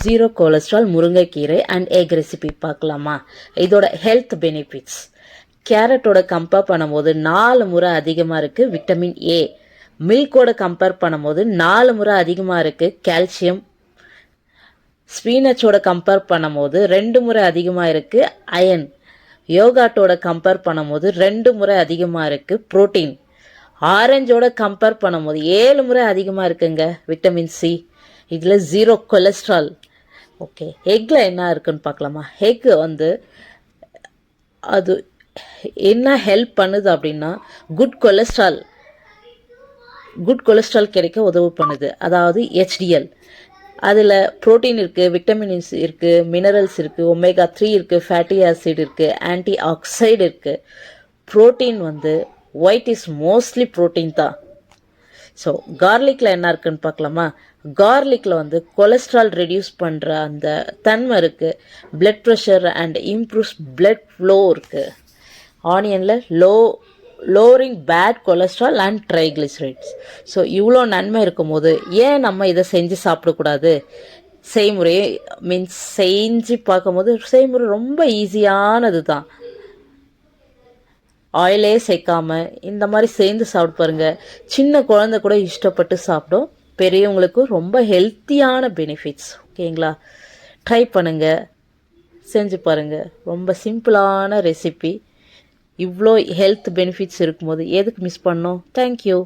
Zero cholesterol முருங்கைக்கீரை and egg recipe பார்க்கலாமா? இதோட ஹெல்த் பெனிஃபிட்ஸ் கேரட்டோட கம்பேர் பண்ணும்போது 4 முறை அதிகமாக இருக்குது விட்டமின் ஏ. மில்கோட கம்பேர் பண்ணும்போது 4 முறை அதிகமாக இருக்குது கால்சியம். ஸ்பீனச்சோட கம்பேர் பண்ணும்போது 2 முறை அதிகமாக இருக்குது அயன். யோகாட்டோட கம்பேர் பண்ணும்போது 2 முறை அதிகமாக இருக்குது புரோட்டீன். ஆரஞ்சோட கம்பேர் பண்ணும்போது 7 முறை அதிகமாக இருக்குங்க விட்டமின் சி. இதில் ஜீரோ கொலஸ்ட்ரால். ஓகே, எக்கில் என்ன இருக்குன்னு பார்க்கலாமா? எக் அது என்ன ஹெல்ப் பண்ணுது அப்படின்னா குட் கொலஸ்ட்ரால் கிடைக்க உதவி பண்ணுது. அதாவது HDL. அதில் ப்ரோட்டீன் இருக்குது, விட்டமின்ஸ் இருக்குது, மினரல்ஸ் இருக்குது, ஒமேகா 3 இருக்குது, ஃபேட்டி ஆசிட் இருக்குது, ஆன்டி ஆக்சைடு இருக்குது. Protein white is mostly protein தான். ஸோ கார்லிக்கில் என்ன இருக்குன்னு பார்க்கலாமா? கார்லிக்கில் கொலஸ்ட்ரால் ரெடியூஸ் பண்ணுற அந்த தன்மை இருக்குது. Blood pressure and improves blood flow இருக்குது. ஆனியனில் lowering bad cholesterol and triglycerides. So இவ்வளோ நன்மை இருக்கும்போது ஏன் நம்ம இதை செஞ்சு சாப்பிடக்கூடாது? செய்முறையை செஞ்சு பார்க்கும்போது செய்முறை ரொம்ப ஈஸியானது தான். ஆயிலே சேர்க்காம இந்த மாதிரி சேர்ந்து சாப்பிட்டு பாருங்க. சின்ன குழந்தை கூட இஷ்டப்பட்டு சாப்பிடும். பெரியவங்களுக்கும் ரொம்ப ஹெல்த்தியான பெனிஃபிட்ஸ். ஓகேங்களா? ட்ரை பண்ணுங்கள், செஞ்சு பாருங்கள். ரொம்ப சிம்பிளான ரெசிபி. இவ்வளோ ஹெல்த் பெனிஃபிட்ஸ் இருக்கும்போது எதுக்கு மிஸ் பண்ணோம்? தேங்க்யூ.